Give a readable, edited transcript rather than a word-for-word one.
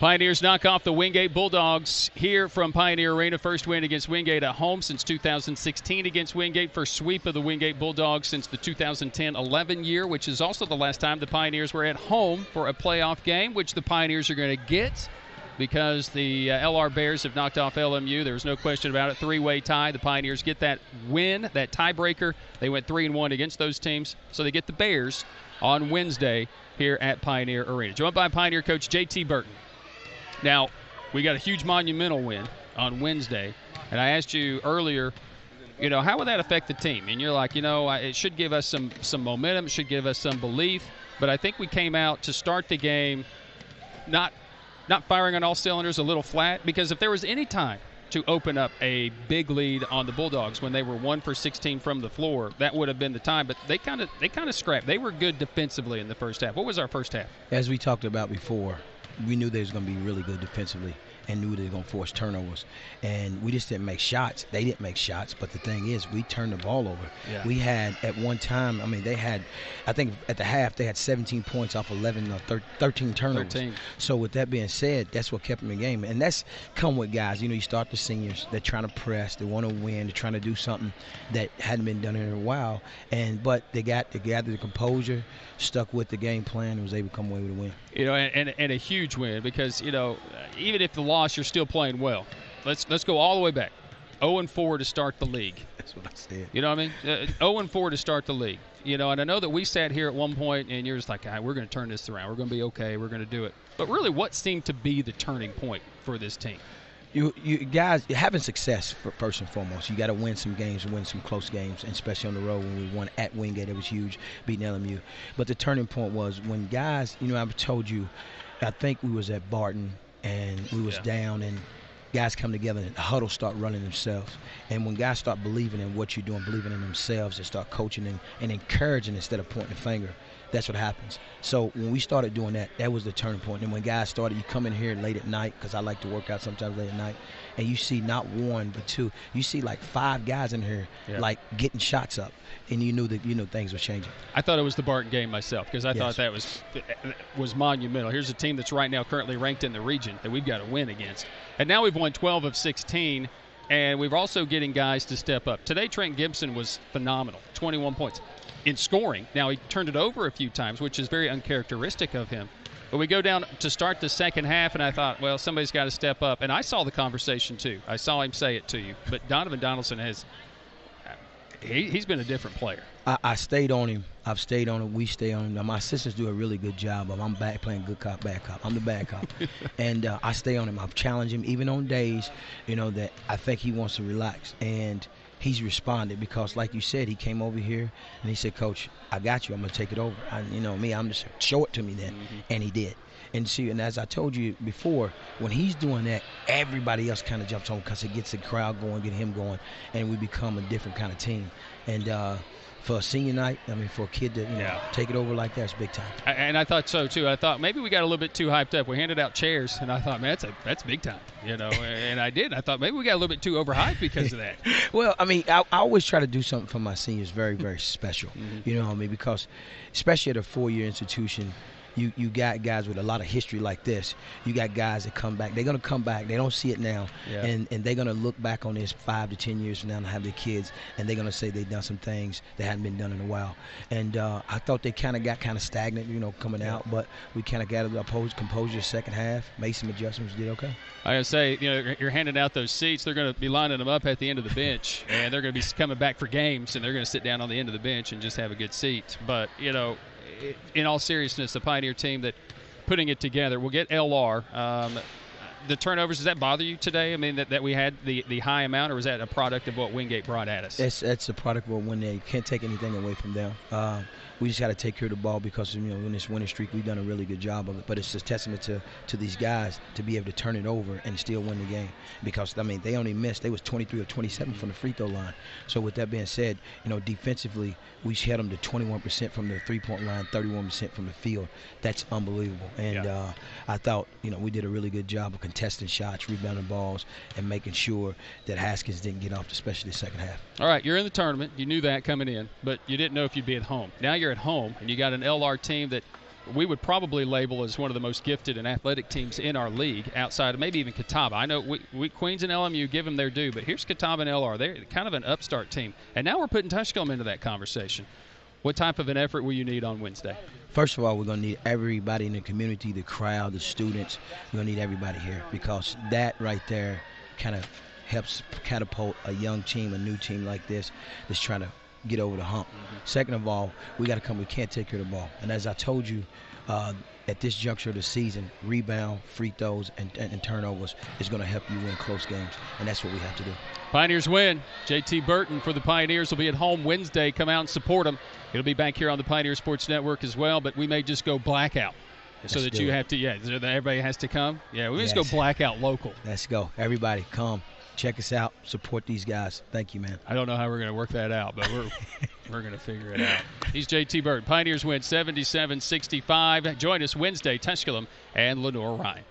Pioneers knock off the Wingate Bulldogs here from Pioneer Arena. First win against Wingate at home since 2016 against Wingate. First sweep of the Wingate Bulldogs since the 2010-11 year, which is also the last time the Pioneers were at home for a playoff game, which the Pioneers are going to get because the LR Bears have knocked off LMU. There's no question about it. Three-way tie. The Pioneers get that win, that tiebreaker. They went 3-1 against those teams, so they get the Bears on Wednesday here at Pioneer Arena. Joined by Pioneer coach J.T. Burton. Now, we got a huge monumental win on Wednesday, and I asked you earlier, how would that affect the team? And you're like, it should give us some momentum, it should give us some belief, but I think we came out to start the game not firing on all cylinders, a little flat, because if there was any time to open up a big lead on the Bulldogs when they were 1 for 16 from the floor, that would have been the time, but they kind of scrapped. They were good defensively in the first half. What was our first half? As we talked about before, we knew they was going to be really good defensively and knew they were going to force turnovers. And we just didn't make shots. They didn't make shots, but the thing is, we turned the ball over. Yeah. We had, at one time, they had, I think at the half, they had 17 points off 11 or 13 turnovers. 13. So with that being said, that's what kept them in the game. And that's come with guys. You start the seniors, they're trying to press, they want to win, they're trying to do something that hadn't been done in a while. But they gathered the composure, stuck with the game plan, and was able to come away with a win. And a huge win because, even if the loss, you're still playing well. Let's go all the way back. 0-4 to start the league. That's what I said. You know what I mean? 0-4 to start the league. And I know that we sat here at one point and you're just like, we're going to turn this around. We're going to be okay. We're going to do it. But really, what seemed to be the turning point for this team? You guys, having success first and foremost. You got to win some games, win some close games, and especially on the road when we won at Wingate. It was huge, beating LMU. But the turning point was when guys, I've told you, I think we was at Burton and we was down, and guys come together and the huddle start running themselves. And when guys start believing in what you're doing, believing in themselves, and start coaching and encouraging instead of pointing the finger, that's what happens. So when we started doing that, that was the turning point. And when guys started, you come in here late at night, because I like to work out sometimes late at night, and you see not one but two. You see like 5 guys in here like getting shots up, and you knew that things were changing. I thought it was the Burton game myself because I thought that was monumental. Here's a team that's right now currently ranked in the region that we've got to win against. And now we've won 12 of 16, and we're also getting guys to step up. Today, Trent Gibson was phenomenal, 21 points. In scoring. Now, he turned it over a few times, which is very uncharacteristic of him. But we go down to start the second half, and I thought, well, somebody's got to step up. And I saw the conversation, too. I saw him say it to you. But Donovan Donaldson he's been a different player. I stayed on him. I've stayed on him. We stay on him. Now, my assistants do a really good job of I'm back playing good cop, bad cop. I'm the bad cop. And I stay on him. I've challenged him, even on days, that I think he wants to relax. And he's responded because, like you said, he came over here and he said, Coach, I got you. I'm going to take it over. I'm just show it to me then. Mm-hmm. And he did. And as I told you before, when he's doing that, everybody else kind of jumps on because it gets the crowd going, get him going, and we become a different kind of team. And for a senior night, for a kid to take it over like that, it's big time. And I thought so, too. I thought maybe we got a little bit too hyped up. We handed out chairs, and I thought, man, that's big time, and I did. I thought maybe we got a little bit too overhyped because of that. Well, I always try to do something for my seniors very, very special, because especially at a 4-year institution, you got guys with a lot of history like this. You got guys that come back. They're going to come back. They don't see it now. Yeah. And they're going to look back on this 5 to 10 years from now and have their kids, and they're going to say they've done some things that hadn't been done in a while. And I thought they kind of got stagnant, coming out. But we kind of gathered our composure the second half, made some adjustments, did okay. I gotta say, you're handing out those seats. They're going to be lining them up at the end of the bench, and they're going to be coming back for games, and they're going to sit down on the end of the bench and just have a good seat. But, in all seriousness, the Pioneer team that putting it together will get LR. The turnovers, does that bother you today? That we had the high amount, or was that a product of what Wingate brought at us? It's a product of what Wingate. Can't take anything away from them. We just got to take care of the ball because in this winning streak we've done a really good job of it. But it's a testament to these guys to be able to turn it over and still win the game. Because they only missed. They was 23 or 27 from the free throw line. So with that being said, defensively we held them to 21% from the 3-point line, 31% from the field. That's unbelievable. And I thought we did a really good job of contesting shots, rebounding balls, and making sure that Haskins didn't get off, especially the second half. All right, you're in the tournament. You knew that coming in, but you didn't know if you'd be at home. Now you're at home, and you got an LR team that we would probably label as one of the most gifted and athletic teams in our league, outside of maybe even Catawba. I know we Queens and LMU give them their due, but here's Catawba and LR. They're kind of an upstart team. And now we're putting Tusculum into that conversation. What type of an effort will you need on Wednesday? First of all, we're going to need everybody in the community, the crowd, the students. We're going to need everybody here, because that right there kind of helps catapult a young team, a new team like this that's trying to get over the hump. Second of all, we got to come. We can't take care of the ball. And as I told you, at this juncture of the season, rebound, free throws, and turnovers is going to help you win close games, and that's what we have to do. Pioneers win. J.T. Burton for the Pioneers will be at home Wednesday. Come out and support them. It'll be back here on the Pioneer Sports Network as well, but we may just go blackout. So that you have to, so that everybody has to come. Yeah, we just go blackout local. Let's go. Everybody, come. Check us out. Support these guys. Thank you, man. I don't know how we're going to work that out, but we're going to figure it out. He's J.T. Burton. Pioneers win 77-65. Join us Wednesday, Tusculum and Lenore Ryan.